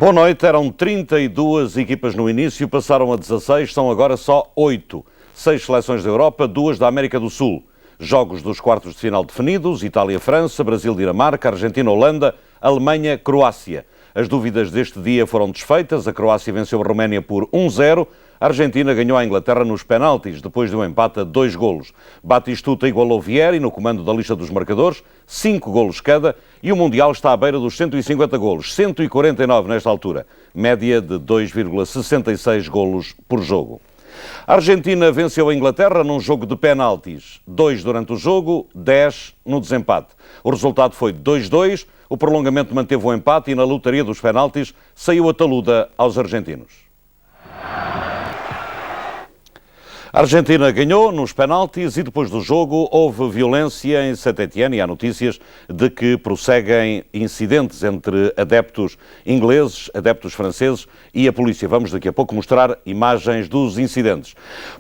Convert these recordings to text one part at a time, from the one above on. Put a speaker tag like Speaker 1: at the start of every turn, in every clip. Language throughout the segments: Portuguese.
Speaker 1: Boa noite, eram 32 equipas no início, passaram a 16, são agora só 8. 6 seleções da Europa, 2 da América do Sul. Jogos dos quartos de final definidos: Itália-França, Brasil-Dinamarca, Argentina-Holanda, Alemanha-Croácia. As dúvidas deste dia foram desfeitas, a Croácia venceu a Roménia por 1-0, a Argentina ganhou a Inglaterra nos penaltis, depois de um empate a 2 golos. Batistuta igualou Vieri no comando da lista dos marcadores, 5 golos cada, e o Mundial está à beira dos 150 golos, 149 nesta altura, média de 2,66 golos por jogo. A Argentina venceu a Inglaterra num jogo de penaltis, 2 durante o jogo, 10 no desempate. O resultado foi 2-2, o prolongamento manteve o empate e na lotaria dos penaltis saiu a taluda aos argentinos. A Argentina ganhou nos penaltis e depois do jogo houve violência em Saint-Étienne e há notícias de que prosseguem incidentes entre adeptos ingleses, adeptos franceses e a polícia. Vamos daqui a pouco mostrar imagens dos incidentes.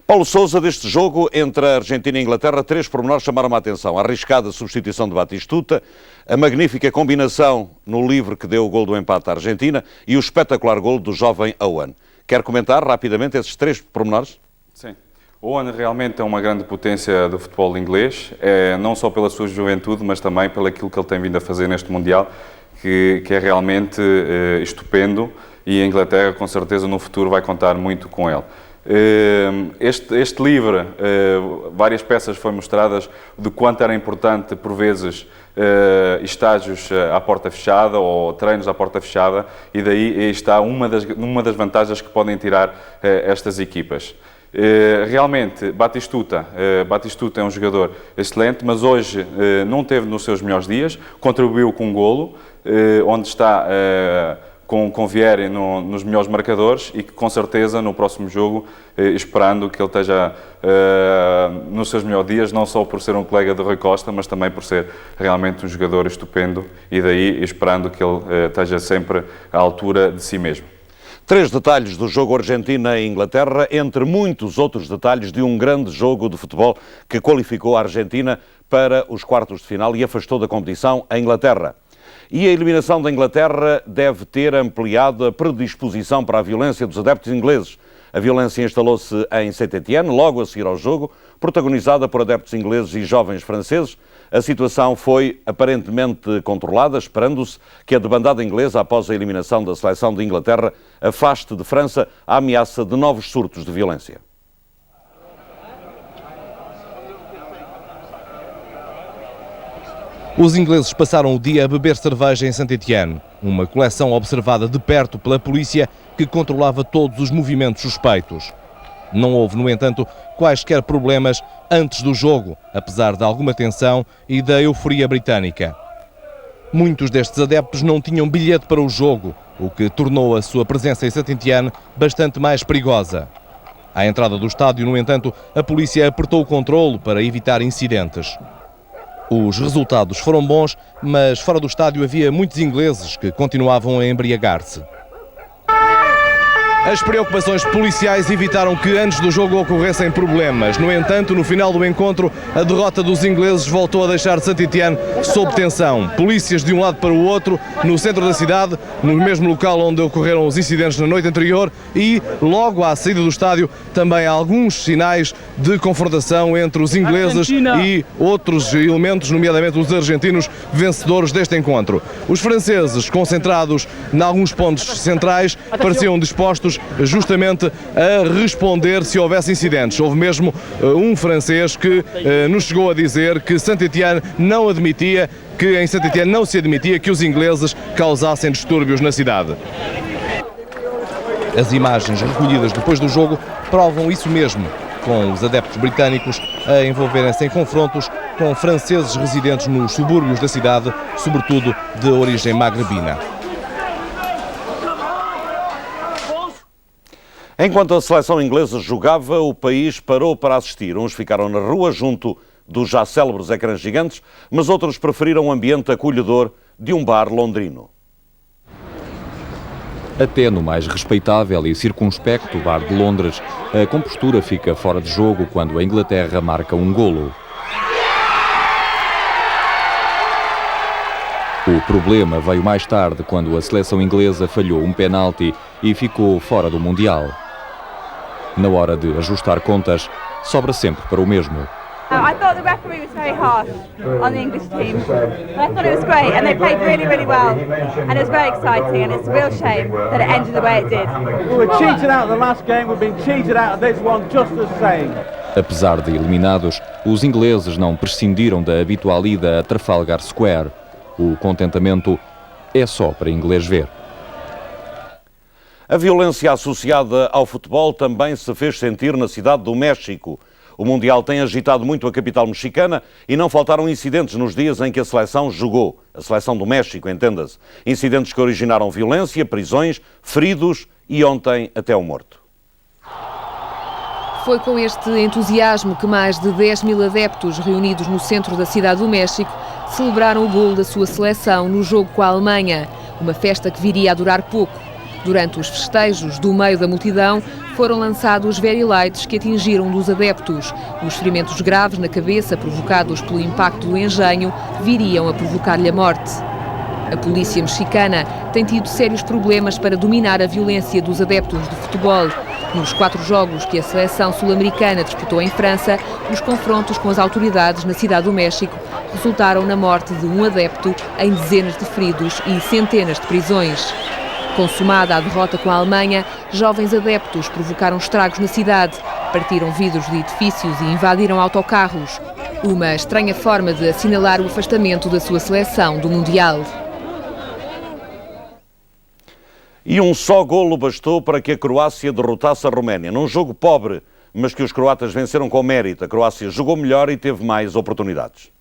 Speaker 1: Paulo Sousa, deste jogo entre a Argentina e a Inglaterra, 3 pormenores chamaram a atenção. A arriscada substituição de Batistuta, a magnífica combinação no livre que deu o gol do empate à Argentina e o espetacular gol do jovem Owen. Quer comentar rapidamente esses 3 pormenores?
Speaker 2: Sim. O Owen realmente é uma grande potência do futebol inglês, não só pela sua juventude, mas também pelo aquilo que ele tem vindo a fazer neste Mundial, que é realmente estupendo, e a Inglaterra, com certeza, no futuro vai contar muito com ele. Este livro, várias peças foram mostradas de quanto era importante, por vezes, estágios à porta fechada ou treinos à porta fechada, e daí está uma das vantagens que podem tirar estas equipas. Realmente, Batistuta é um jogador excelente, mas hoje não teve nos seus melhores dias, contribuiu com um golo, onde está com Vieri nos melhores marcadores e que com certeza no próximo jogo, esperando que ele esteja nos seus melhores dias, não só por ser um colega de Rui Costa, mas também por ser realmente um jogador estupendo e daí esperando que ele esteja sempre à altura de si mesmo.
Speaker 1: 3 detalhes do jogo Argentina e Inglaterra, entre muitos outros detalhes de um grande jogo de futebol que qualificou a Argentina para os quartos de final e afastou da competição a Inglaterra. E a eliminação da Inglaterra deve ter ampliado a predisposição para a violência dos adeptos ingleses. A violência instalou-se em Saint-Étienne, logo a seguir ao jogo, protagonizada por adeptos ingleses e jovens franceses. A situação foi aparentemente controlada, esperando-se que a debandada inglesa, após a eliminação da seleção de Inglaterra, afaste de França a ameaça de novos surtos de violência.
Speaker 3: Os ingleses passaram o dia a beber cerveja em Saint-Étienne, uma coleção observada de perto pela polícia que controlava todos os movimentos suspeitos. Não houve, no entanto, quaisquer problemas antes do jogo, apesar de alguma tensão e da euforia britânica. Muitos destes adeptos não tinham bilhete para o jogo, o que tornou a sua presença em Saint-Étienne bastante mais perigosa. À entrada do estádio, no entanto, a polícia apertou o controle para evitar incidentes. Os resultados foram bons, mas fora do estádio havia muitos ingleses que continuavam a embriagar-se. As preocupações policiais evitaram que antes do jogo ocorressem problemas. No entanto, no final do encontro, a derrota dos ingleses voltou a deixar Saint-Étienne sob tensão. Polícias de um lado para o outro, no centro da cidade, no mesmo local onde ocorreram os incidentes na noite anterior e, logo à saída do estádio, também há alguns sinais de confrontação entre os ingleses e outros elementos, nomeadamente os argentinos, vencedores deste encontro. Os franceses, concentrados em alguns pontos centrais, pareciam dispostos justamente a responder se houvesse incidentes. Houve mesmo um francês que nos chegou a dizer que Saint-Étienne não admitia, que em Saint-Étienne não se admitia que os ingleses causassem distúrbios na cidade. As imagens recolhidas depois do jogo provam isso mesmo, com os adeptos britânicos a envolverem-se em confrontos com franceses residentes nos subúrbios da cidade, sobretudo de origem magrebina.
Speaker 1: Enquanto a seleção inglesa jogava, o país parou para assistir. Uns ficaram na rua junto dos já célebres ecrãs gigantes, mas outros preferiram o ambiente acolhedor de um bar londrino.
Speaker 4: Até no mais respeitável e circunspecto bar de Londres, a compostura fica fora de jogo quando a Inglaterra marca um golo. O problema veio mais tarde, quando a seleção inglesa falhou um penalti e ficou fora do Mundial. Na hora de ajustar contas, sobra sempre para o mesmo.
Speaker 5: I thought the referee was very harsh on the English team. I thought it was great and they played really, really well. And it was very exciting and it's a real shame that it ended the way it did.
Speaker 6: We were cheated out of the last game, we've been cheated out of this one just the same.
Speaker 4: Apesar de eliminados, os ingleses não prescindiram da habitual ida a Trafalgar Square. O contentamento é só para inglês ver.
Speaker 1: A violência associada ao futebol também se fez sentir na cidade do México. O Mundial tem agitado muito a capital mexicana e não faltaram incidentes nos dias em que a seleção jogou. A seleção do México, entenda-se. Incidentes que originaram violência, prisões, feridos e ontem até o morto.
Speaker 7: Foi com este entusiasmo que mais de 10 mil adeptos reunidos no centro da cidade do México celebraram o golo da sua seleção no jogo com a Alemanha. Uma festa que viria a durar pouco. Durante os festejos, do meio da multidão, foram lançados very-lights que atingiram um dos adeptos. Os ferimentos graves na cabeça, provocados pelo impacto do engenho, viriam a provocar-lhe a morte. A polícia mexicana tem tido sérios problemas para dominar a violência dos adeptos de futebol. Nos 4 jogos que a seleção sul-americana disputou em França, os confrontos com as autoridades na cidade do México resultaram na morte de um adepto, em dezenas de feridos e centenas de prisões. Consumada a derrota com a Alemanha, jovens adeptos provocaram estragos na cidade, partiram vidros de edifícios e invadiram autocarros. Uma estranha forma de assinalar o afastamento da sua seleção do Mundial.
Speaker 1: E um só golo bastou para que a Croácia derrotasse a Roménia. Num jogo pobre, mas que os croatas venceram com mérito. A Croácia jogou melhor e teve mais oportunidades.